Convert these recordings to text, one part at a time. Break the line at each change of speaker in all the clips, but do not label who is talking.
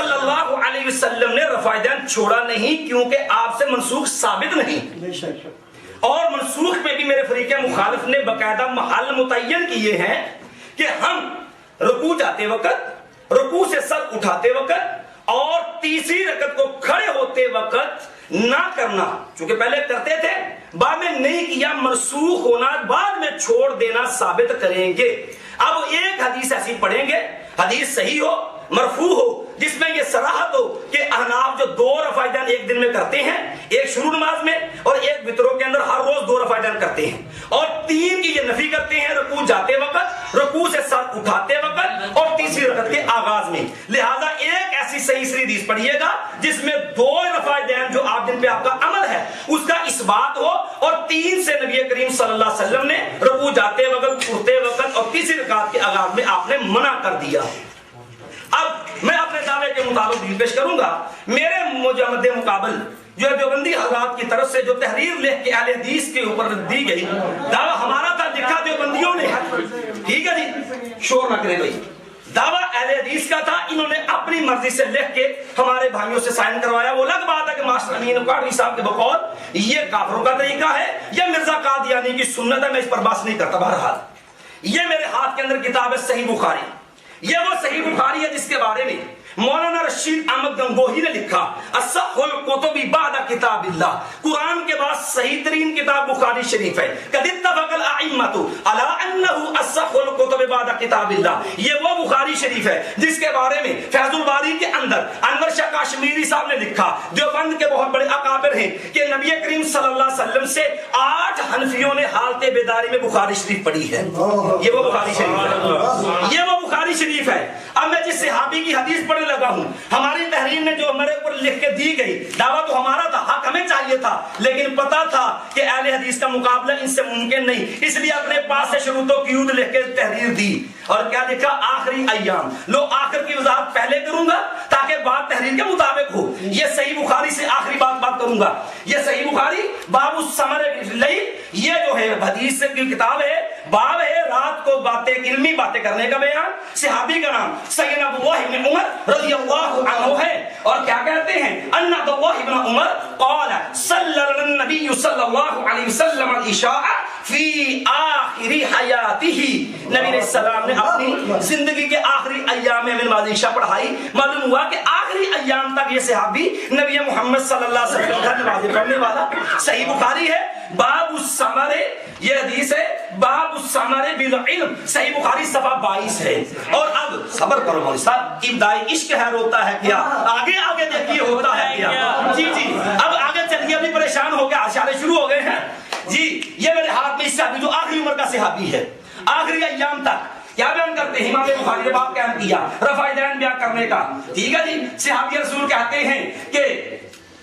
صلی اللہ علیہ وسلم نے رفع یدین چھوڑا نہیں کیونکہ آپ سے منسوخ ثابت نہیں، اور منسوخ پہ بھی میرے فریق مخالف نے باقاعدہ محل متعین کیے ہیں کہ ہم رکوع جاتے وقت، رکوع سے سر اٹھاتے وقت اور تیسری رکعت کو کھڑے ہوتے وقت نہ کرنا، چونکہ پہلے کرتے تھے بعد میں نہیں کیا، منسوخ ہونا بعد میں چھوڑ دینا ثابت کریں گے۔ اب ایک حدیث ایسی پڑھیں گے، حدیث صحیح ہو مرفوع ہو جس میں یہ صراحت ہو کہ احناف جو 2 رفع یدین ایک دن میں کرتے ہیں، ایک شروع نماز میں اور ایک وتروں کے اندر ہر روز 2 رفع یدین کرتے ہیں، اور 3 کی یہ نفی کرتے ہیں رکوع جاتے وقت، رکوع سے سر اٹھاتے وقت اور تیسری رکعت کے آغاز میں۔ لہذا ایک ایسی صحیح حدیث پڑھیے گا جس میں 2 رفع یدین جو آپ جن پہ آپ کا عمل ہے اس کا اثبات ہو، اور 3 سے نبی کریم صلی اللہ علیہ وسلم نے رکوع جاتے وقت، اٹھتے وقت اور تیسری رکعت کے آغاز میں آپ نے منع کر دیا۔ اب میں اپنے دعوے کے مطابق دلیل پیش کروں گا۔ میرے مجمد مقابل جو دیوبندی حضرات کی طرف سے جو تحریر لکھ کے اہل حدیث کے اوپر دی گئی، دعویٰ ہمارا تھا، لکھا دیوبندیوں نے، ٹھیک ہے جی، شور نہ کرے بھائی، دعویٰ اہل حدیث کا تھا، انہوں نے اپنی مرضی سے لکھ کے ہمارے بھائیوں سے سائن کروایا۔ وہ الگ بات ہے کہ ماسٹر امین قادری صاحب کے بقول یہ کافروں کا طریقہ ہے یا مرزا قادیانی کی سنت ہے، میں اس پر بحث نہیں کرتا۔ بہرحال یہ میرے ہاتھ کے اندر کتاب ہے صحیح بخاری، یہ وہ صحیح بخاری ہے جس کے بارے میں مولانا رشید احمد گنگوہی نے لکھا اصح الکتب بعد کتاب اللہ، قرآن کے بعد صحیح ترین کتاب بخاری شریف ہے۔ قد اتفق الائمۃ علی انہ اصح الکتب بعد کتاب اللہ، یہ وہ بخاری شریف ہے جس کے بارے میں فیض الباری کے اندر انور شاہ کاشمیری صاحب نے لکھا، دیوبند کے بہت بڑے اکابر ہیں، کہ نبی کریم صلی اللہ علیہ وسلم سے 8 حنفیوں نے حالت بیداری میں بخاری شریف پڑھی ہے۔ یہ وہ بخاری شریف ہے، یہ وہ بخاری شریف ہے۔ اب میں جس صحابی کی حدیث پڑھنے لگا ہوں، ہماری تحریر نے جو ہمارے اوپر لکھ کے دی گئی، دعویٰ تو ہمارا تھا، حق ہمیں چاہیے تھا، لیکن پتا تھا کہ اہل حدیث کا مقابلہ ان سے ممکن نہیں، اس لیے اپنے پاس سے شروط و قیود لکھ کے تحریر دی۔ اور کیا لکھا؟ آخری ایام۔ لو آخر کی وضاحت پہلے کروں گا تاکہ بات تحریر کے مطابق ہو۔ یہ صحیح بخاری سے آخری بات کروں گا۔ یہ صحیح بخاری باب السمر باللیل، یہ جو ہے حدیث کی کتاب ہے، باب ہے رات کو باتیں، علمی باتیں کرنے کا بیان۔ صحابی کا نام سیدنا عبداللہ بن عمر رضی اللہ عنہ ہے، اور کیا کہتے ہیں؟ ان عبداللہ بن عمر قال صلی النبی صلی اللہ علیہ وسلم العشاء فی آخر حیاتہ، نبی علیہ السلام نے اپنی زندگی کے آخری ایام میں نماز عشاء پڑھائی۔ معلوم ہوا کہ آخری ایام تک یہ صحابی نبی محمد صلی اللہ علیہ وسلم کا نماز پڑھنے والا۔ صحیح بخاری ہے، باب السمر، یہ حدیث ہے باب السمر بالعلم، صحیح بخاری صفحہ 22 ہے۔ اور اب صبر کرو مولوی صاحب، ابتدائی عشق ہے ہوتا ہے کیا، آگے آگے دیکھیے ہوتا ہے کیا۔ جی اب آگے چلیے، ابھی پریشان ہو گیا، اشارے شروع ہو گئے ہیں جی۔ یہ میرے ہاتھ میں صحابی جو آخری عمر کا صحابی ہے، آخری ایام تک کیا بیان کرتے ہیں؟ امام بخاری نے باب قائم کیا رفع یدین بیان کرنے کا، ٹھیک ہے جی۔ صحابی رسول کہتے ہیں کہ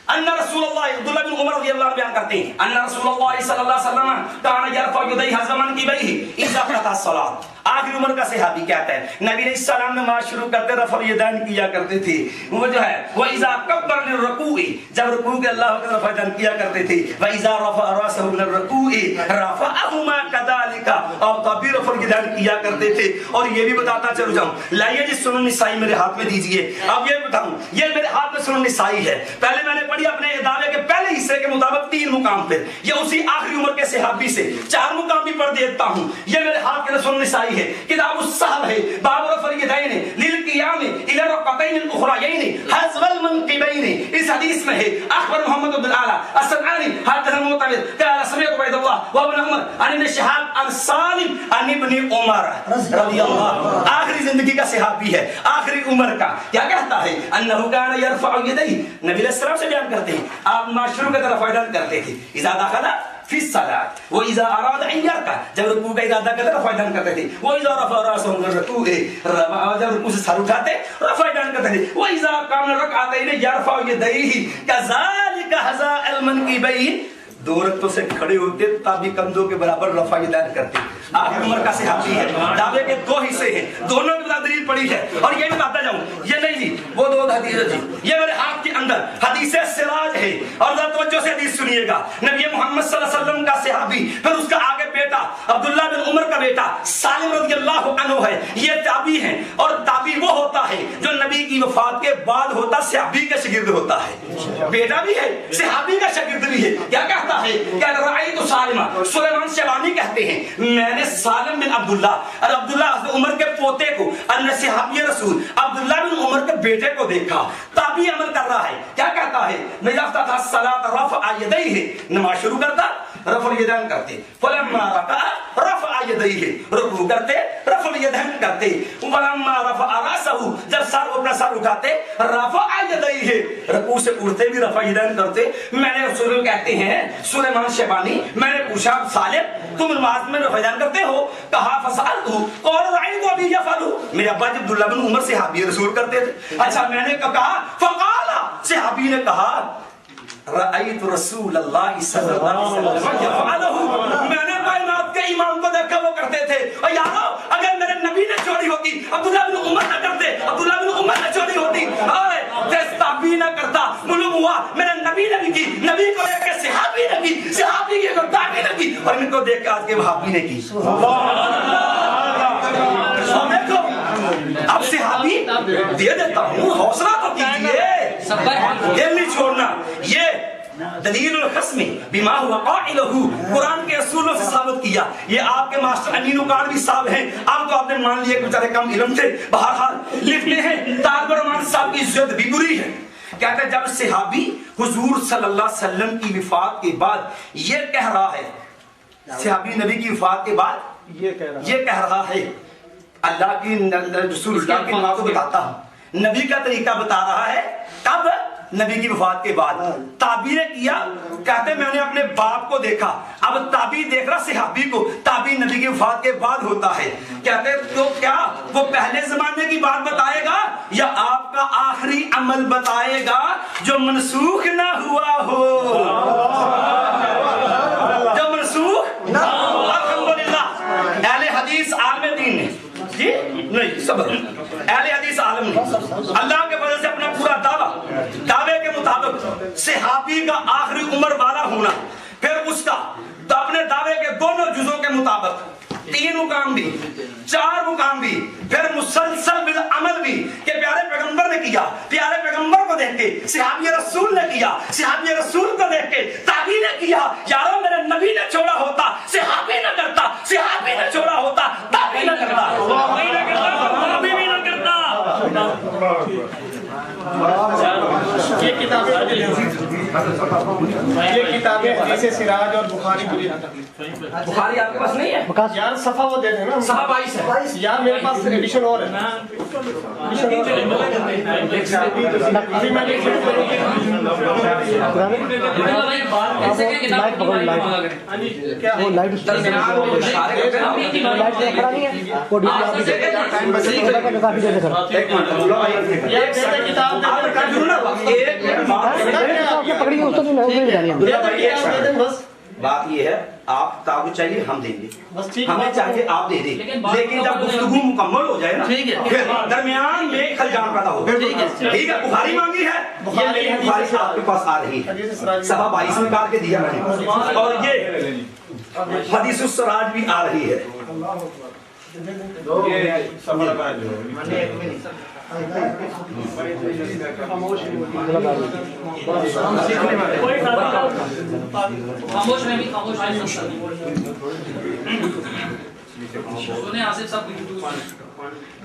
ان رسول اللہ، عبداللہ بن عمر رضی اللہ عنہ بیان کرتے ہیں، ان رسول اللہ صلی اللہ علیہ وسلم کان یرفع یدیہ زمن کی بیہ اذا قضى الصلاۃ۔ آخری عمر کا صحابی کہتا ہے نبی علیہ السلام نماز شروع کرتے رفع الیدین کیا کرتے تھے، وہ جو ہے واذا کبر للرکوع، جب رکوع کے اللہ اکبر رفع الیدین کیا کرتے تھے، واذا رفع راسه من الرکوع رفعهما كذلك، اور تب بھی رفع الیدین کیا کرتے تھے۔ اور یہ بھی بتاتا چلو جاؤں، لائیے جی سنن نسائی میرے ہاتھ میں دیجئے۔ اب یہ بتاؤں، یہ میرے ہاتھ میں سنن نسائی ہے، پہلے میں نے پڑھی اپنے دعوے کے پہلے حصے کے مطابق 3 مقام پہ، یہ اسی آخری عمر کے صحابی سے 4 مقام بھی پڑھ دیتا ہوں۔ یہ میرے ہاتھ کے سنن نسائی ہے، کتاب الصحب ہے، باب رفع الیدین للقیام الی الرکعتین الاخریین حذو المنکبین۔ اس حدیث میں ہے اخبر محمد بن اعلی الصنعانی حدثنا معتمر قال سمعت عبید اللہ وابن عمر عن ابن شہاب عن سالم عن ابن عمر رضی اللہ، آخری زندگی کا صحابی ہے، آخری عمر کا۔ کیا کہتا ہے؟ انہ کان یرفع یدیہ، نبی علیہ السلام سے بیان کرتے ہیں آپ شروع کا رفع الیدین کرتے تھے، اذا دخل فی الصلاۃ واذا اراد ان یرکع، جب رکوع کا ارادہ کرتے رفع الیدین کرتے تھے، واذا رفع راسه من الرکوع، جب رکوع سے سر اٹھاتے رفع الیدین کرتے تھے، واذا قام رکعتین یرفع یدیہ کذلک حذاء المنکبین، 2 رکعتوں سے کھڑے ہوتے تب بھی کندھوں کے برابر رفع الیدین کرتے۔ آخری عمر کا صحابی ہے، دعوے کے 2 حصے ہیں، دونوں کی دلیل پڑی ہے۔ اور یہ بھی بتاتا جاؤں، یہ نہیں جی وہ 2 حدیث جی، یہ میرے ہاتھ کے اندر حدیث سراج ہے، اور ذرا توجہ سے حدیث سنیے گا۔ نبی محمد صلی اللہ علیہ وسلم کا صحابی، پھر اس کا آگے بیٹا عبداللہ بن عمر کا بیٹا سالم رضی اللہ عنہ ہے، یہ تابعی ہیں، اور تابعی وہ ہوتا ہے جو نبی کی وفات کے بعد ہوتا صحابی کا شاگرد ہوتا ہے، بیٹا بھی ہے صحابی کا شاگرد بھی ہے۔ کیا کہتا ہے کہ رأیت سالمہ، سلیمان شیبانی کہتے ہیں میں نے سالم بن عبداللہ اور عبداللہ حضرت عمر کے پوتے کو اور صحابی رسول عبداللہ بن عمر کے بیٹے کو دیکھا۔ تابعی عمل کر رہا ہے، کیا کہتا ہے میں یافتہ تھا الصلاۃ رفع یدیہ، نماز شروع کرتا رفع الیدین کرتے، فلما رکع رفع یدیہ، رکوع کرتے رفع الیدین کرتے، فلما رفع راسہ، جب سر اپنا سر اٹھاتے رفع یدیہ، رکوع سے اٹھتے بھی رفع یدین کرتے۔ میں نے رسول کہتے ہیں سلیمان شیبانی، میں نے پوچھا سالم تم نماز میں رفع یدین کرتے ہو؟ کہا فسألتہ قال رأیت ابی یفعل، میرے ابا عبداللہ بن عمر صحابی رسول کرتے تھے۔ اچھا میں نے کہا فقال، صحابی نے کہا رأیت رسول اللہ صلی اللہ علیہ وسلم یفعلہ، میں نے کائنات کے امام کو دیکھا وہ کرتے تھے۔ اور یارو اگر میرے نبی نے چوری ہوتی عبداللہ بن عمر نہ کرتے، عبداللہ بن عمر نے چوری ہوتی، تابعی نہ کرتا، معلوم ہوا میرے نبی نے بھی کی، نبی کو دیکھ کے صحابی نے کی، صحابی کے تابعی نے کی، اور ان کو دیکھ کے آج کے وہابی نے کی۔ اب صحابی دے دیتا ہوں، حوصلہ تو کیجیے، دل نہیں چھوڑنا۔ یہ دلیل القسم بما هو قائلہ، قرآن کے اصولوں سے ثابت کیا۔ یہ آپ کے ماسٹر امین اکاڑوی صاحب ہیں، اب تو آپ نے مان لیا کہ بیچارے کم علم تھے، بہرحال لکھتے ہیں طالب الرحمان صاحب کی عزت بھی بری ہے۔ کہتے ہیں جب صحابی حضور صلی اللہ علیہ وسلم کی وفات کے بعد یہ کہہ رہا ہے، صحابی نبی کی وفات کے بعد یہ کہہ رہا ہے، اللہ کی رسول اللہ کی نماز کو بتاتا ہوں، نبی کا طریقہ بتا رہا ہے، کب؟ نبی کی وفات کے بعد۔ تابعی نے کیا، کہتے میں نے اپنے باپ کو دیکھا، اب تابعی دیکھ رہا صحابی کو، تابعی نبی کی وفات کے بعد ہوتا ہے۔ کہتے تو کیا وہ پہلے زمانے کی بات بتائے گا یا آپ کا آخری عمل بتائے گا جو منسوخ نہ ہوا ہو، جو منسوخ نہ ہو؟ الحمدللہ اہل حدیث عالم دین نے جی نہیں صبر، اہل حدیث عالم نے اللہ کے فضل سے اپنا پورا دعوے کے مطابق صحابی کا آخری عمر والا ہونا، پھر اس کا اپنے دعوے کے دونوں جزوں کے مطابق 3 مقام بھی 4 مقام بھی، پھر مسلسل بالعمل بھی کہ پیارے پیغمبر نے کیا، پیارے پیغمبر کو دیکھ کے صحابی رسول نے کیا، صحابی رسول کو دیکھ کے تابعی نے کیا۔ یارو میرے نبی نے چھوڑا ہوتا صحابی نہ کرتا، صحابی نے چھوڑا ہوتا تابعی نہ کرتا، تابعی بھی نہ کرتا۔
یہ کتابیں حدیث سراج اور بخاری،
بخاری آپ کے پاس نہیں ہے
یار صفحہ وہ دے دیں نا،
صفحہ 22 ہے
یار میرے پاس ایڈیشن اور ہے، ابھی میں
بات یہ ہے آپ تعاون چاہیے ہم دیں گے، ہمیں چاہیے آپ دے دیں، لیکن جب گفتگو مکمل ہو جائے نا پھر درمیان میں خلجان پیدا ہوگا۔ ٹھیک ہے، بخاری مانگی ہے، یہ میری بخاری آپ کے پاس آ رہی ہے، صفحہ 22 نکال کے دیا میں نے، اور یہ حدیث السراج بھی آ رہی ہے۔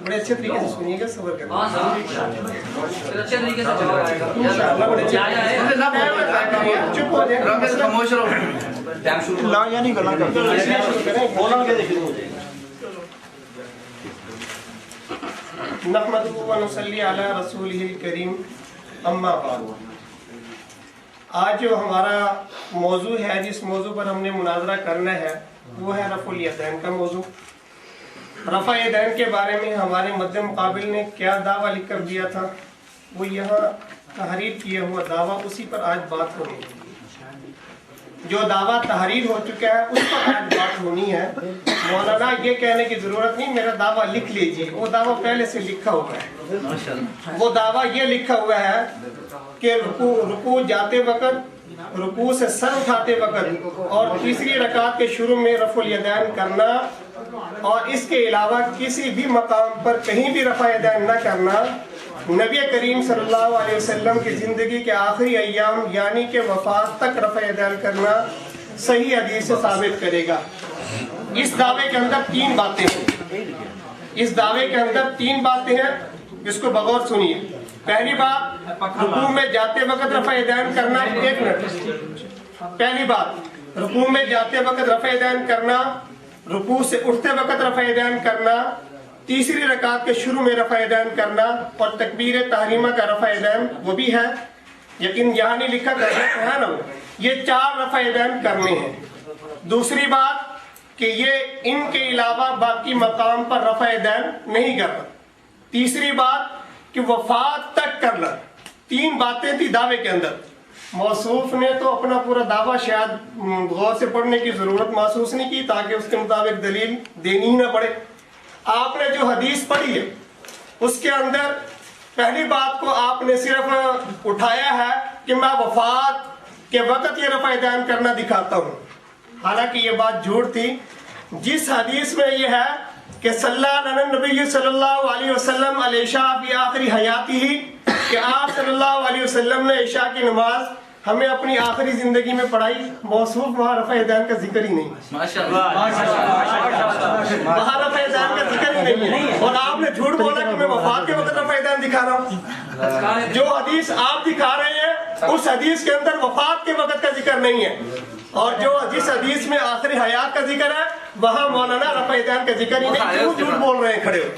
بڑے اچھے طریقے سے سنیے گا، صبر کریں،
اچھے طریقے سے جواب آئے گا،
چپ ہو جائیں،
خاموش رہو،
نحمدہ و نصلی علی رسولہ الکریم، اما بعد۔ آج جو ہمارا موضوع ہے، جس موضوع پر ہم نے مناظرہ کرنا ہے، وہ ہے رفع الیدین کا موضوع۔ رفع الیدین کے بارے میں ہمارے مد مقابل نے کیا دعویٰ لکھ کر دیا تھا، وہ یہاں تحریر کیا ہوا دعویٰ، اسی پر آج بات ہونی ہے۔ جو دعویٰ تحریر ہو چکا ہے اس پر آج بات ہونی ہے۔ مولانا یہ کہنے کی ضرورت نہیں میرا دعویٰ لکھ لیجیے، وہ دعویٰ پہلے سے لکھا ہوا ہے۔ وہ دعویٰ یہ لکھا ہوا ہے کہ رکوع جاتے وقت، رکوع سے سر اٹھاتے وقت اور تیسری رکعت کے شروع میں رفع الیدین کرنا اور اس کے علاوہ کسی بھی مقام پر کہیں بھی رفع یدین نہ کرنا نبی کریم صلی اللہ علیہ وسلم کی زندگی کے آخری ایام یعنی کہ وفات تک رفع یدین کرنا صحیح حدیث سے ثابت کرے گا۔ اس دعوے کے اندر 3 باتیں ہیں، اس دعوے کے اندر 3 باتیں ہیں، اس کو بغور سنیے۔ پہلی بات، رکوع میں جاتے وقت رفع یدین کرنا، 1 منٹ۔ پہلی بات، رکوع میں جاتے وقت رفع یدین کرنا، رکوع سے اٹھتے وقت رفع یدین کرنا، تیسری رکعت کے شروع میں رفع یدین کرنا، اور تکبیر تحریمہ کا رفع یدین وہ بھی ہے، لیکن یہاں نہیں لکھا کرنا ہے نا، یہ 4 رفع یدین کرنے ہیں۔ دوسری بات کہ یہ ان کے علاوہ باقی مقام پر رفع یدین نہیں کرنا۔ تیسری بات کہ وفات تک کرنا۔ 3 باتیں تھی دعوے کے اندر۔ موصوف نے تو اپنا پورا دعویٰ شاید غور سے پڑھنے کی ضرورت محسوس نہیں کی تاکہ اس کے مطابق دلیل دینی ہی نہ پڑے۔ آپ نے جو حدیث پڑھی ہے اس کے اندر پہلی بات کو آپ نے صرف اٹھایا ہے کہ میں وفات کے وقت یہ رفع یدین کرنا دکھاتا ہوں، حالانکہ یہ بات جھوٹ تھی۔ جس حدیث میں یہ ہے کہ صلی اللہ نبی صلی اللہ علیہ وسلم علیہ عشاء فی آخری حیاتی ہی، کہ آپ صلی اللہ علیہ وسلم نے عشاء کی نماز ہمیں اپنی آخری زندگی میں پڑھائی، موصوف وہاں رفع یدین کا ذکر ہی نہیں، وہاں رفع یدین کا ذکر ہی نہیں ہے، اور آپ نے جھوٹ بولا کہ میں وفات کے وقت رفع یدین دکھا رہا ہوں۔ جو حدیث آپ دکھا رہے ہیں اس حدیث کے اندر وفات کے وقت کا ذکر نہیں ہے، اور جو جس حدیث میں آخری حیات کا ذکر ہے وہاں مولانا رفع یدین کا ذکر ہی نہیں، کیوں جھوٹ بول رہے ہیں کھڑے ہو؟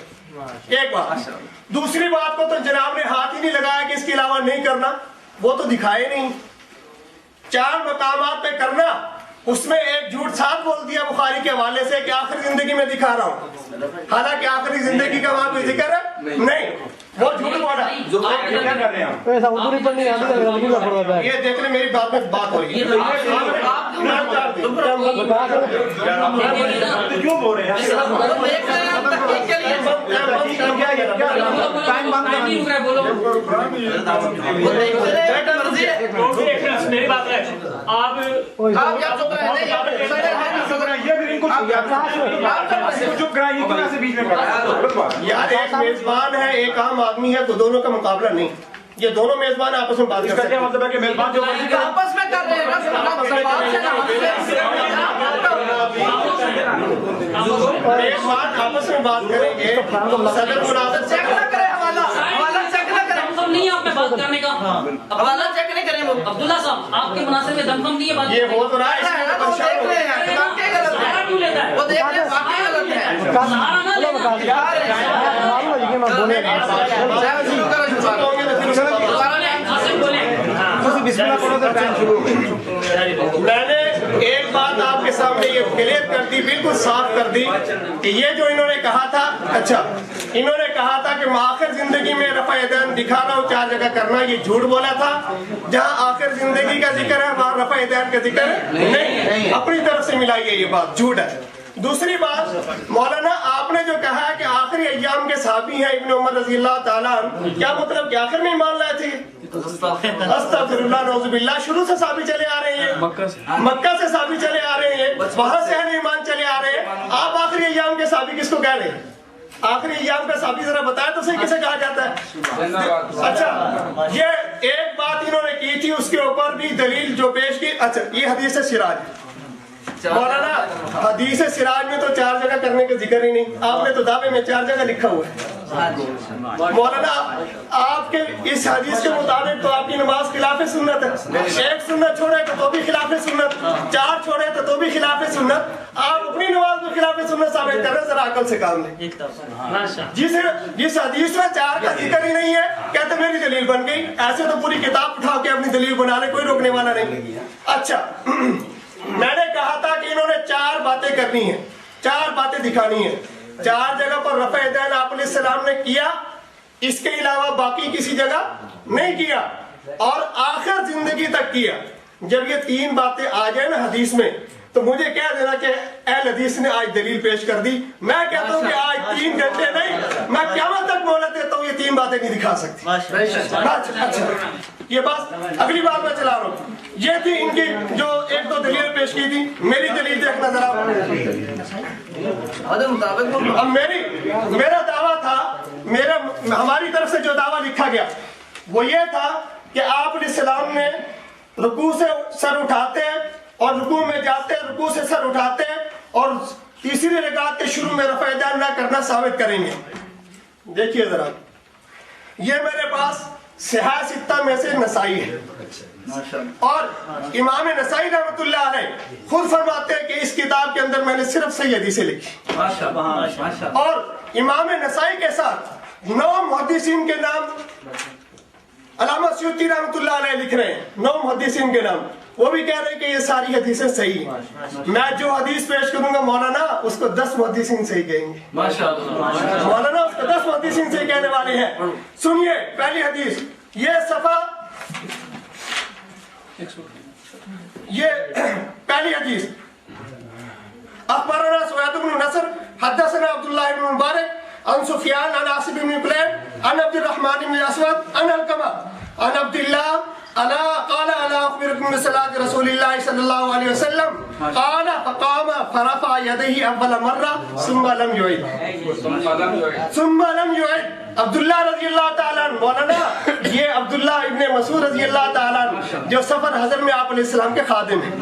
ایک بات۔ دوسری بات کو تو جناب نے ہاتھ ہی نہیں لگایا کہ اس کے علاوہ نہیں کرنا، وہ تو دکھائے نہیں۔ 4 مقامات پہ کرنا، اس میں ایک جھوٹ ساتھ بول دیا بخاری کے حوالے سے کہ آخری زندگی میں دکھا رہا ہوں، حالانکہ آخری زندگی کا وہاں کوئی ذکر ہے نہیں، وہ جھوٹ بولا۔ یہ دیکھ لیں میری بات میں بات ہو رہی ہے،
کیوں بول رہے ہیں؟
میری بات ہے، آپ
یار ایک میزبان ہے ایک عام آدمی ہے تو دونوں کا مقابلہ نہیں، یہ دونوں میزبان آپس میں بات کر سکتے ہیں۔
مطلب ہے کہ میزبان جو
آپس میں کر رہے ہیں،
میزبان آپس میں بات کریں گے، صدر مناظر
چیک نہ کریں، حوالہ چیک نہ کریں،
نہیں آپ نے بات کرنے کا،
حوالہ چیک نہیں کریں۔
عبداللہ صاحب آپ کے مناسب میں دم نہیں ہے بات،
یہ ہو تو رہا ہے، اس میں
وہ دیکھ رہے ہیں کہ واقعی غلط ہے،
کیوں لیتا ہے؟
وہ دیکھ رہے ہیں واقعی غلط ہے۔
سہارا نہ لینا۔
میں نے ایک بات آپ کے سامنے یہ کلیئر کر دی، بالکل صاف کر دی کہ یہ جو انہوں نے کہا تھا، اچھا انہوں نے کہا تھا کہ میں آخر زندگی میں رفع یدین دکھا رہا ہوں 4 جگہ کرنا، یہ جھوٹ بولا تھا۔ جہاں آخر زندگی کا ذکر ہے وہاں رفع یدین کا ذکر نہیں، اپنی طرف سے ملائیے، یہ بات جھوٹ ہے۔ دوسری بات، مولانا آپ نے جو کہا ہے کہ آخری ایام کے صحابی ہیں ابن عمر رضی اللہ تعالیٰ عنہ، کیا مطلب کہ آخر میں ایمان لائے تھے؟ استغفر اللہ، نعوذ باللہ، شروع سے صحابی چلے آ رہے ہیں، مکہ سے صحابی چلے آ رہے ہیں، وہاں سے اہل ایمان چلے آ رہے ہیں، آپ آخری ایام کے صحابی کس کو کہہ رہے ہیں؟ آخری ایام کا صحابی ذرا بتائیں تو صحیح کسے کہا جاتا ہے؟ اچھا یہ ایک بات انہوں نے کی تھی، اس کے اوپر بھی دلیل جو پیش کی۔ اچھا یہ حدیث سراج، مولانا حدیث سراج میں تو 4 جگہ کرنے کا ذکر ہی نہیں، آپ نے تو دعوے میں 4 جگہ لکھا ہوا ہے۔ مولانا آپ کے اس حدیث کے مطابق تو آپ کی نماز خلاف سنت ہے، 1 سنت چھوڑے تو بھی خلاف سنت، 4 چھوڑے تو بھی خلاف سنت، آپ اپنی نماز میں خلاف سنت ثابت کر رہے ہیں، ذرا عقل سے کام لیں۔ جس حدیث میں 4 کا ذکر ہی نہیں ہے کہتے میری دلیل بن گئی، ایسے تو پوری کتاب اٹھا کے اپنی دلیل بنا لے، کوئی روکنے والا نہیں۔ اچھا میں نے کہا تھا کہ انہوں نے 4 باتیں کرنی ہیں، 4 باتیں دکھانی ہیں، 4 جگہ پر رفع یدین آپ علیہ السلام نے کیا، اس کے علاوہ باقی کسی جگہ نہیں کیا، اور آخر زندگی تک کیا۔ جب یہ 3 باتیں آ جائیں نا حدیث میں تو مجھے کہہ دینا کہ اہل حدیث نے آج دلیل پیش کر دی، میں کہتا ہوں کہ آج 3 گھنٹے نہیں، میں قیامت تک مہلت دیتا ہوں، یہ 3 باتیں نہیں دکھا سکتی۔ اچھا یہ بات اگلی بات میں چلا رہا ہوں، یہ تھی ان کی جو 1-2 دلیل پیش کی تھی، میری دلیل دیکھنا ذرا۔
مطابق بولو.
اب میرا دعویٰ تھا، ہماری طرف سے جو دعویٰ لکھا گیا وہ یہ تھا کہ آپ علیہ السلام نے رکوع سے سر اٹھاتے اور رکوع میں جاتے، رکوع سے سر اٹھاتے اور تیسری رکعت کے شروع میں رفع یدین نہ کرنا ثابت کریں گے. دیکھیے ذرا، یہ میرے پاس صحاح ستہ میں سے نسائی ہے، اور امام نسائی رحمۃ اللہ علیہ خود فرماتے ہیں کہ اس کتاب کے اندر میں نے صرف صحیح حدیثیں لکھی، اور امام نسائی کے ساتھ 9 محدثین کے نام علامہ سیوطی رحمۃ اللہ علیہ لکھ رہے ہیں، 9 محدثین کے نام، وہ بھی کہہ رہے ہیں کہ یہ ساری حدیثیں صحیح ہیں. میں جو حدیث پیش کروں گا مولانا اس کو 10 محدثین صحیح کہیں گے، مولانا اس کو 10 محدثین صحیح کہنے والے ہیں. سنیے پہلی حدیث، یہ صفحہ، یہ پہلی حدیث، اخبرنا سوید بن نصر حدثنا عبداللہ بن مبارک عن سفیان عن عاصم بن قلیب عن عبد الرحمن بن اسود عن علقمہ عن عبد اللہ قال الا اخبركم بصلاة رسول الله صلی اللہ علیہ وسلم قال فقام فرفع يديه اول مرة ثم لم يعد. عبداللہ رضی اللہ تعالیٰ عنہ، مولانا یہ عبداللہ ابن مسعود رضی اللہ تعالیٰ عنہ جو سفر حضر میں آپ علیہ السلام کے خادم ہیں،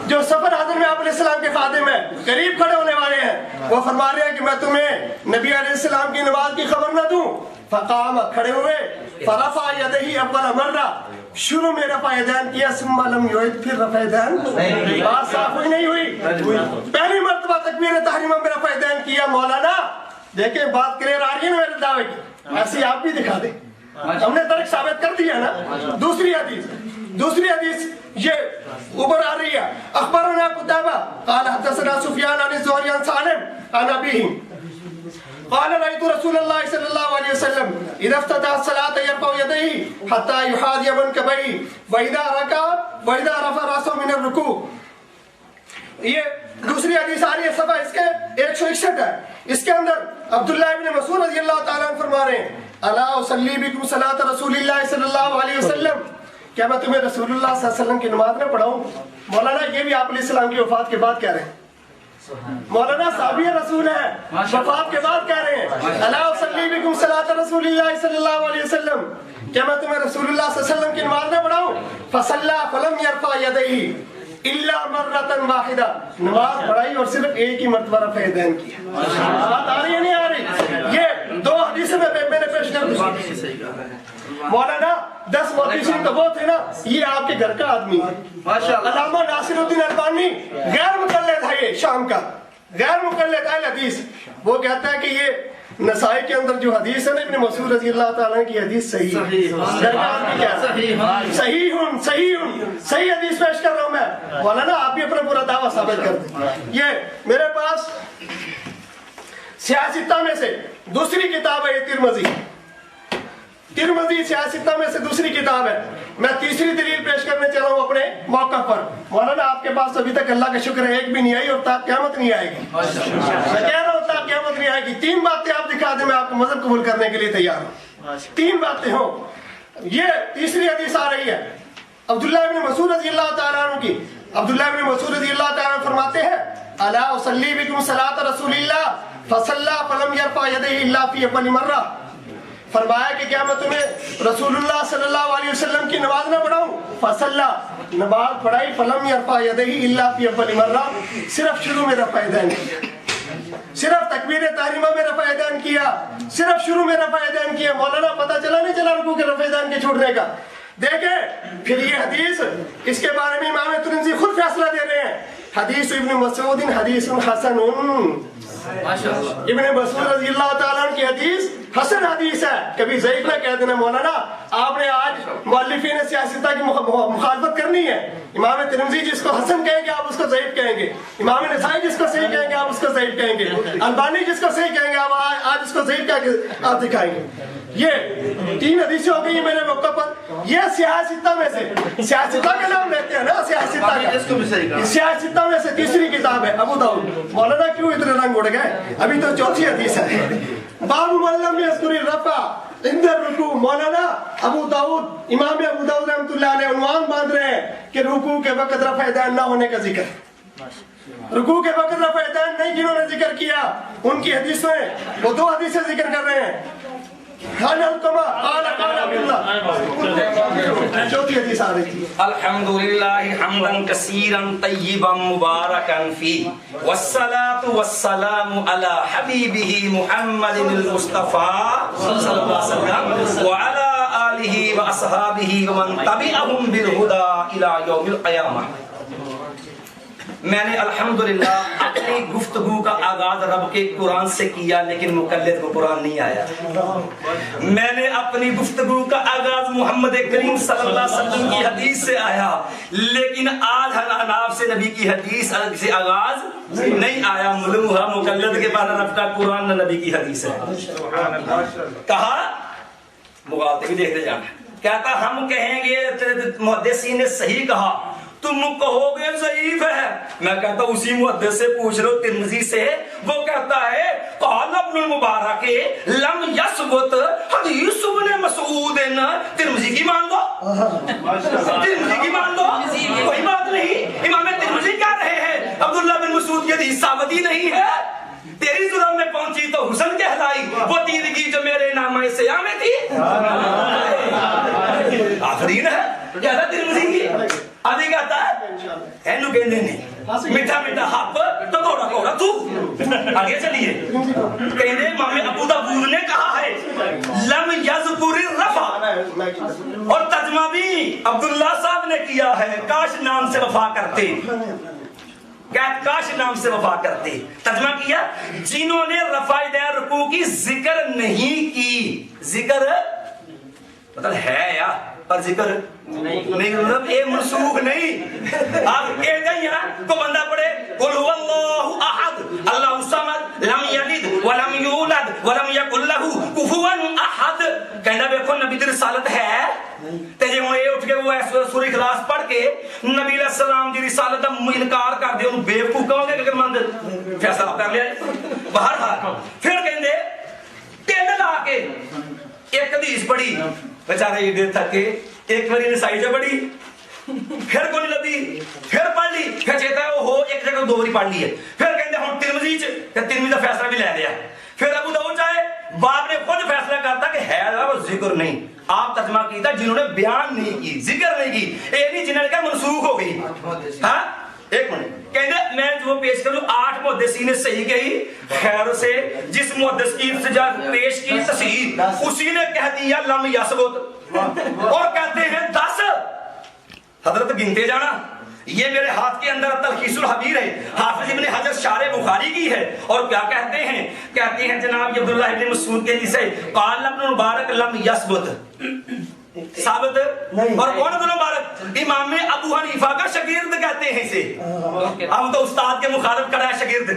جو سفر حضر میں آپ علیہ السلام کے خادم ہیں، قریب کھڑے ہونے والے ہیں، وہ فرما رہے ہیں کہ میں تمہیں نبی علیہ السلام کی نماز کی خبر نہ دوں. فقام، کھڑے ہوئے، فرفع یدہ اول مرہ، شروع میں رفع یدین کیا، ثم لم یعد، پھر رفع یدین، بات صاف ہوئی نہیں ہوئی، پہلی مرتبہ تکبیر تحریمہ میں رفع یدین کیا. مولانا دیکھیں بات کلیئر آ رہی ہے نا میرے دعوے کی، ایسی آپ بھی دکھا دیں، ہم نے ترک ثابت کر دیا نا. دوسری حدیث یہ اوپر آ رہی ہے، اخبرنا قتیبہ قال حدثنا سفیان عن الزہری عن سالم عن ابیہ قال رأيت رسول الله صلى الله عليه وسلم إذا افتتح الصلاة يرفع يديه حتى يحاذي منكبيه وإذا ركع وإذا رفع رأسه من الركوع. یہ دوسری حدیث آ رہی ہے، صفحہ اس کے 161 ہے. اس کے اندر عبداللہ ابن مسعود رضی اللہ تعالیٰ عنہ فرما رہے ہیں، الا اصلی بکم صلاة رسول اللہ صلی اللہ علیہ وسلم، کیا میں تمہیں رسول اللہ صلی اللہ علیہ وسلم کی نماز نہ پڑھاؤں؟ مولانا یہ بھی آپ علیہ السلام کی وفات کے بعد کہہ رہے ہیں، مولانا صحابی رسول ہے، وفات کے بعد کہہ رہے ہیں، الا اصلی بکم صلاة رسول اللہ صلی اللہ علیہ وسلم، کیا میں تمہیں رسول اللہ صلی اللہ علیہ وسلم کی نماز نہ پڑھاؤں؟ فصلی فلم یرفع یدیہ الا مرۃ واحدہ، نماز پڑھائی اور صرف ایک ہی مرتبہ رفع یدین کیا. بات آ رہی ہے نہیں آ رہی؟ یہ 2 حدیثیں میں نے پیش کر دی. مولانا 10 محدثین تو وہ تھے نا، یہ آپ کے گھر کا آدمی ہے. علامہ ناصر الدین البانی غیر مقلد ہے، یہ شام کا غیر مقلد ہے الحدیث، وہ کہتا ہے کہ یہ نسائی کے اندر جو حدیث ہے نا ابن مسعود رضی اللہ تعالیٰ کی حدیث صحیح صحیح حدیث پیش کر رہا ہوں میں. مولانا آپ بھی اپنا پورا دعویٰ ثابت کر دیں. یہ میرے پاس سیاستہ میں سے دوسری کتاب ہے، یہ ترمذی سیاستہ میں سے دوسری کتاب ہے. میں تیسری دلیل پیش کرنے چلا ہوں اپنے موقع پر. مولانا آپ کے پاس ابھی تک اللہ کا شکر ہے ایک بھی نہیں آئی، اور تا قیامت نہیں آئے گی. میں کہہ رہا ہوں تا قیامت نہیں آئے گی. 3 باتیں آپ دکھا دیں، میں آپ کو مذہب قبول کرنے کے لیے تیار ہوں. 3 باتیں ہوں. یہ تیسری حدیث آ رہی ہے عبداللہ ابن مسعود رضی اللہ تعالیٰ عنہ کی. عبداللہ ابن مسعود رضی اللہ تعالیٰ عنہ فرماتے ہیں، الا اصلی بکم صلاة رسول اللہ فصلی فلم یرفع یدیہ الا فی اول مرہ. فرمایا کہ کیا میں تمہیں رسول اللہ صلی اللہ علیہ وسلم کی نماز نہ پڑھاؤں؟ فصلی، نماز پڑھائی، فلم یرفع یدیہ الا فی اول مرہ، صرف شروع میں رفع یدین کیا، صرف تکبیر تحریمہ میں رفع یدین کیا، صرف شروع میں رفع یدین کیا. مولانا پتہ چلا نہیں چلا رکوع کے رفع یدین کے چھوڑنے کا؟ دیکھیں پھر یہ حدیث، اس کے بارے میں امام ترمذی خود فیصلہ دے رہے ہیں، حدیث ابن مسعود حدیث حسن. ابن مسعود رضی اللہ تعالیٰ عنہ کی حدیث حسن حدیث ہے، کبھی ضعیف نہ کہہ دینا. مولانا آپ نے آج مؤلفین سیاستہ کی مخالفت کرنی ہے. امام ترمذی جس کو حسن کہیں گے آپ اس کو ضعیف کہیں گے، امام نسائی جس کو صحیح کہیں گے آپ اس کو ضعیف کہیں گے، البانی جس کو صحیح کہیں گے آپ آج اس کو ضعیف کہہ کے آپ دکھائیں گے. یہ 3 حدیثیں ہو گئی میرے موقع پر. یہ سیاستہ میں سے، سیاستہ کا نام لیتے ہیں نا، سیاستہ میں سے تیسری کتاب ہے ابو داؤد. مولانا کیوں اتنے رنگ اڑ گئے؟ ابھی تو 4تھی حدیث ہے. باب من لم یذکر الرفع عند الرکوع. مولانا ابو داؤد، امام ابو داؤد رحمۃ اللہ علیہ عنوان باندھ رہے ہیں کہ رکوع کے وقت رفع یدین نہ ہونے کا ذکر. رکوع کے وقت رفع یدین نہیں جنہوں نے ذکر کیا ان کی حدیثیں وہ 2 حدیثیں ذکر کر رہے ہیں. چوتھی حدیث آ رہی تھی.
الحمدللہ حمدا کثیرا طیبا مبارکا فیہ والصلاة والسلام علی حبیبہ محمد المصطفیٰ صلی اللہ علیہ وسلم وعلی آلہ واصحابہ ومن تبعہم بالہدی الی یوم القیامہ. میں نے الحمدللہ اپنی گفتگو کا آغاز رب کے قرآن سے کیا لیکن مقلد کو قرآن نہیں آیا. میں نے اپنی گفتگو کا آغاز محمد کریم صلی اللہ علیہ وسلم کی حدیث سے آیا لیکن آج حناب سے نبی کی حدیث سے آغاز نہیں آیا. معلوم ہوا مقلد کے بعد رب کا قرآن نہ نبی کی حدیث ہے. کہا مغالطے بھی دیکھتے جانا. کہتا ہم کہیں گے محدثین نے صحیح کہا تم کہو گے ضعیف ہے. میں کہتا ہوں اسی محدث سے پوچھ لو ترمذی سے. وہ کہتا ہے قال ابن المبارک لم یثبت حدیث ابن مسعود. ترمذی کی مان لو, ترمذی کی مان لو, کوئی بات نہیں. امام ترمذی کہہ رہے ہیں عبداللہ بن مسعود کی حدیث ثابت ہی نہیں ہے. تیری ضرورت میں پہنچی تو حسن کہلائی وہ تیرگی جو میرے نامہ سیاہ میں تھی. آخرین ہے کہتا ترمذی کی. آدھی کہتا ہے اینو کہنے نہیں میٹھا میٹھا ہپ تو کوڑا کوڑا تو. آگے چلیے کہنے امام ابو داؤد نے کہا ہے لم یذکر الرفع اور ترجمہ بھی عبداللہ صاحب نے کیا ہے کاش نام سے وفا کرتے, کاش نام سے وفا کرتے. ترجمہ کیا جنہوں نے رفع یدین رکوع کی ذکر نہیں کی. ذکر مطلب ہے یا پر ذکر نہیں مطلب اے منسوخ نہیں. آپ کہتے ہیں کو بندہ پڑھے قل هو اللہ احد اللہ الصمد لم یلد ولم یولد ولم یکن له کفوا احد. کہنا دیکھو نبی کی رسالت ہے تے جے ہن اے اٹھ کے وہ سورہ اخلاص پڑھ کے نبی علیہ السلام دی رسالت دا انکار کر دے اونوں بیوقوف کہو گے کہ مند فیصلہ کر لیا. بہرحال پھر کہندے تین لا کے ایک حدیث پڑھی بیچارے ایڈے تھکے ایک باری نسائی جو پڑھی پھر کوئی لبھی پھر پڑھ لی پھر چیتا ہے وہ ایک جگہ 2 باری پڑھ لی ہے. پھر کہتے ہیں ترمذی ترمذی کا فیصلہ بھی لے لیا. پھر ابو داؤد چاہے باپ نے خود فیصلہ کرتا کہ ہے وہ ذکر نہیں. آپ ترجمہ کیتا جنہوں نے بیان نہیں کی ذکر نہیں کی یہ نہیں جنہوں نے کہا منسوخ ہو گئی. ہاں ایک منٹ کہتے میں جو پیش کروں 8 محدثین نے صحیح کہی خیر سے جس محدث کی ابتجا پیش کی تصحیح اسی نے کہہ دیا لم یثبت اور کہتے ہیں 10 حضرت گنتے جانا. یہ میرے ہاتھ کے اندر تلخیص الحبیر ہے حافظ ابن حجر شارح بخاری کی ہے اور کیا کہتے ہیں جناب عبداللہ ابن مسعود کے جسے قال ابن مبارک لم یثبت ثابت اور کون ابن مبارک امام ابو حنیفہ کا شاگرد کہتے ہیں اسے. اب تو استاد کے مخالف کرا ہے شاگرد.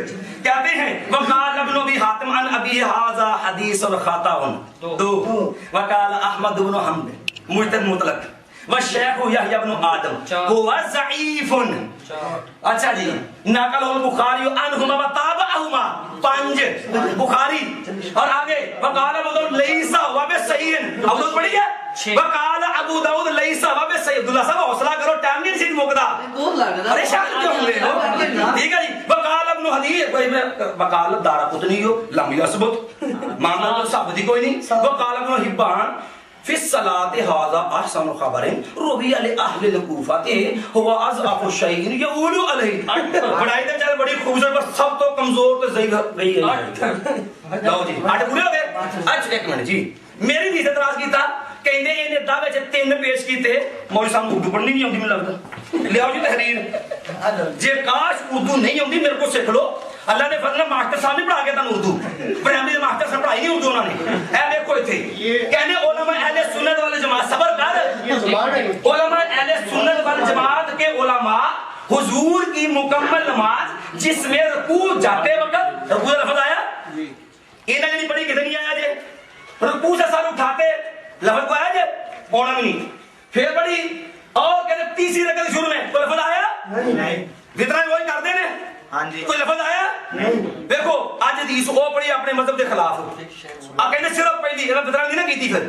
کہتے ہیں وقال ابن ابی حاتم عن ابی ھذا حدیث خطا 2 وقال احمد بن حنبل مجتہد مطلق والشیخ یحییٰ بن آدم هو ضعیف. اچھا جی نقل البخاری عنہما وتابعہما 5 بخاری اور آگے وقال ابو داؤد لیس هو بصحیح. ابو داؤد پڑھی ہے وقال ابو داؤد لیس هو بصحیح. عبداللہ صاحب حوصلہ کرو ٹائم نہیں سیدھ مقدہ پریشان کیوں ہو رہے ہو. ٹھیک ہے جی وقال ابن حدیث وقال دارقطنی لم یثبت معاملہ تو ثابت ہی کوئی نہیں. وقال ابن حبان فی الصلاۃ ھذا احسن خبر روی علی اہل الکوفہ هو اضعف الشیء یقول علیہ. پڑھائی تے چل بڑی خوبصورت پر سب تو کمزور تے ضعیف گئی ہے. لو جی 8 پورے ہو گئے. اچھا ایک منٹ جی میری بھی اعتراض کیتا کہندے اینے دعوے چ 3 پیش کیتے مولوی صاحب اردو پڑھنی نہیں آندی مجھے لگدا. لیاؤ جی تحریر جے کاش اردو نہیں آندی میرے کو سکھ لو. اللہ نے فضل ماسٹر صاحب نے پڑھا کے تن اردو پرائمری ماسٹر صاحب پڑھائی نہیں اردو انہوں نے. اے دیکھو تھے کہنے علماء اہل سنت والے جماعت صبر کر علماء اہل سنت والے جماعت کے علماء حضور کی مکمل نماز جس میں رکوع جاتے وقت رکوع کا لفظ آیا انہوں نے پڑھی کتنی آیا جے رکوع سے سر اٹھاتے لفظ کو آیا جے پونا بھی نہیں. پھر پڑھی اور کہتے تیسری رکعت شروع میں کوئی لفظ آیا نہیں. جتنا وہی کر دے نا کوئی لفظ آیا نہیں. دیکھو آج حدیث وہ پڑھی اپنے مذہب کے خلاف آپ کہتے صرف پہلی فطرہ نہیں نہ کیتی. پھر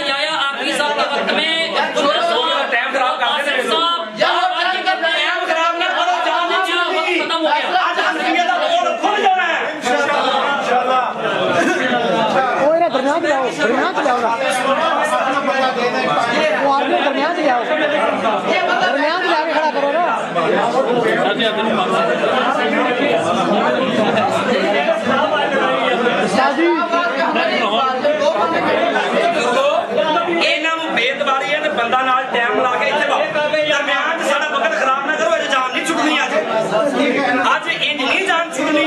یحییٰ آقی صاحب کے وقت میں
ٹائم خراب کرتے تھے ٹائم خراب نہ کرو جان نہیں
ختم ہو گیا
آج حنفیت کا بول کھل جانا ہے ਇਹਨਾਂ ਨੂੰ ਬੇਦਬਾਰੀ ਹੈ ਤੇ ਬੰਦਾ ਨਾਲ ਟਾਈਮ ਲਾ ਕੇ ਇੱਥੇ ਬਾਹਰ ਦਰਮਿਆਨ ਚ ਸਾਡਾ ਵਕਤ ਖਰਾਬ ਨਾ ਕਰੋ, ਅਜੇ ਜਾਨ ਨਹੀਂ ਛੁੱਟਣੀ ਅੱਜ ਇੰਜ ਨਹੀਂ ਜਾਨ ਛੁੱਟਣੀ,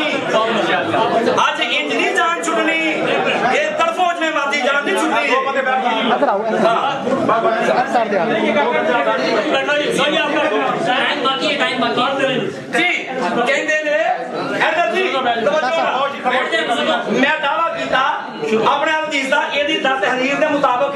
ਅੱਜ ਇੰਜ ਨਹੀਂ ਜਾਨ ਛੁੱਟਣੀ, ਇਹ ਤੜਫੋ ਜਿਵੇਂ ਮਰਦੀ ਜਾਨ ਨਹੀਂ ਛੁੱਟਣੀ
ٹائم باقی ہے ٹائم باقی ہے
جی ਕਹਿੰਦੇ ਨੇ ਇੱਧਰ ਜੀ ਮੈਂ ਦਾਵਾ ਕੀਤਾ ਆਪਣੇ ਹਦੀਸ ਦਾ ਇਹਦੀ ਦਰ ਤਹਰੀਰ ਦੇ ਮੁਤਾਬਕ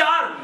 4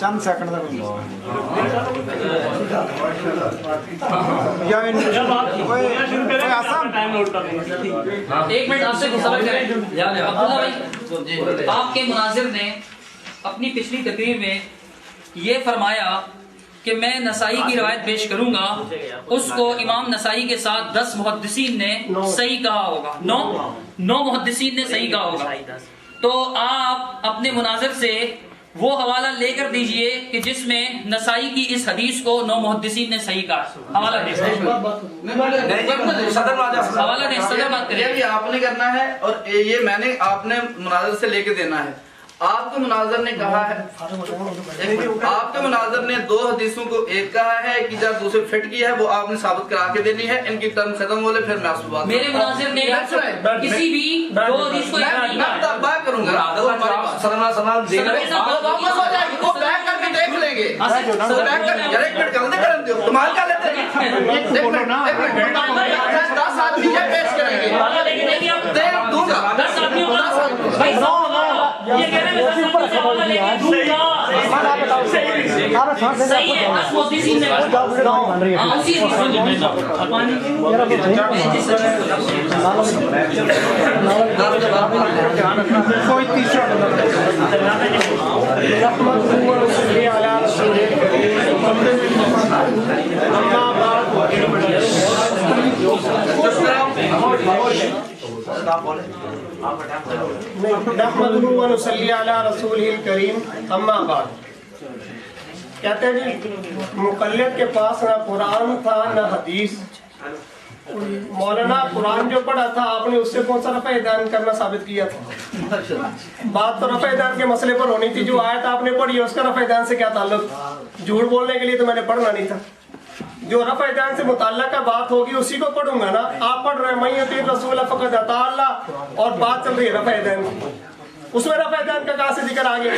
چند سیکنڈ
ایک منٹ آپ سے گفتگو کریں عبداللہ بھائی، آپ کے مناظر نے اپنی پچھلی تقریر میں یہ فرمایا کہ میں نسائی کی روایت پیش کروں گا، اس کو امام نسائی کے ساتھ 10 محدثین نے صحیح کہا ہوگا، 9 محدثین نے صحیح کہا ہوگا، تو آپ اپنے مناظر سے وہ حوالہ لے کر دیجئے کہ جس میں نسائی کی اس حدیث کو 9 محدثین نے صحیح کہا، حوالہ دیں، حوالہ دیں، صدر بات کریں۔
یہ آپ نے کرنا ہے اور یہ میں نے آپ نے مناظر سے لے کے دینا ہے۔ آپ کے مناظر نے کہا ہے، آپ کے مناظر نے 2 حدیثوں کو ایک کہا ہے کہ جب دوسرے فٹ کی ہے وہ آپ نے ثابت کرا کے دینی ہے، ان کی ٹرم ختم ہو لے پھر میں آپ سے بات
میرے مناظر نے کسی بھی 2 حدیث کو
میں بات کروں گا، واپس ہو جائے گی، وہ بیک کر کے دیکھ لیں گے، بیک کر کے ایک منٹ کلندے کریں دیو کمال کر لیتے ہیں، ایک منٹ 10 آدمی یہ پیش کریں گے، دے دوں گا
10 آدمیوں کا یہ کہہ رہے ہیں 10 آدمیوں سے حوالہ لے کے دوں گا، صحیح ہے 10 محدثین نے اسی
نحمدہ و نصلی علی رسولہ الکریم، اما بعد۔ کہتے ہیں جی مقلد کے پاس نہ قرآن تھا نہ حدیث، مولانا قرآن جو پڑھا تھا آپ نے اس سے کون سا رفع دین کرنا ثابت کیا تھا؟ بات تو رفع دین کے مسئلے پر ہونی تھی، جو آیت آپ نے پڑھی ہے اس کا رفع دین سے کیا تعلق؟ جھوٹ بولنے کے لیے تو میں نے پڑھنا نہیں تھا، جو رفع دین سے متعلقہ بات ہوگی اسی کو پڑھوں گا نا۔ آپ پڑھ رہے ہیں من یطیع الرسول فقد اطاع اللہ، اور بات چل رہی ہے رفع دین کی، اس میں رفع دین کا کہاں سے ذکر آ گیا؟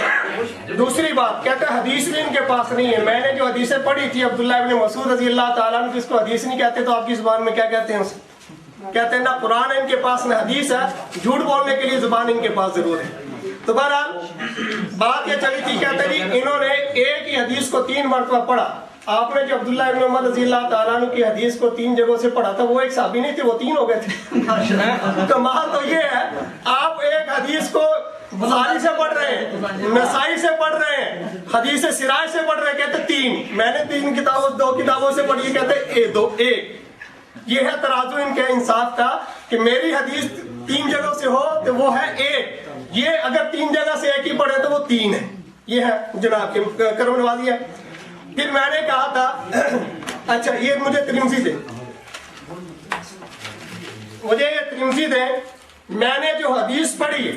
دوسری بات کہتے ہیں حدیث بھی ان کے پاس نہیں ہے۔ میں نے جو حدیثیں پڑھی تھی عبداللہ ابن مسعود رضی اللہ تعالیٰ عنہ، جس کو حدیث نہیں کہتے تو آپ کی زبان میں کیا کہتے ہیں؟ کہتے ہیں نہ قرآن ہے ان کے پاس نہ حدیث ہے، جھوٹ بولنے کے لیے زبان ان کے پاس ضرور ہے۔ تو بہرحال بات یہ چلی تھی، کہتے ہیں انہوں نے ایک ہی حدیث کو 3 مرتبہ پڑھا۔ آپ نے جو عبداللہ ابن عمر رضی اللہ تعالیٰ عنہ کی حدیث کو 3 جگہوں سے پڑھا تھا، وہ ایک صحابی نہیں تھے، وہ 3 ہو گئے تھے۔ کمال تو یہ ہے آپ ایک حدیث کو بخاری سے پڑھ رہے ہیں، نسائی سے پڑھ رہے ہیں، حدیث سراج سے پڑھ رہے ہیں، کہتے 3، میں نے 3 کتابوں 2 کتابوں سے پڑھی، کہتے 1۔ یہ ہے ترازو ان کے انصاف کا کہ میری حدیث 3 جگہوں سے ہو تو وہ ہے 1، یہ اگر 3 جگہ سے ایک ہی پڑھے تو وہ 3 ہے۔ یہ ہے جناب کی کرم نوازی ہے۔ پھر میں نے کہا تھا اچھا یہ مجھے ترمذی دے، مجھے یہ ترمذی دے، میں نے جو حدیث پڑھی ہے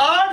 8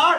8।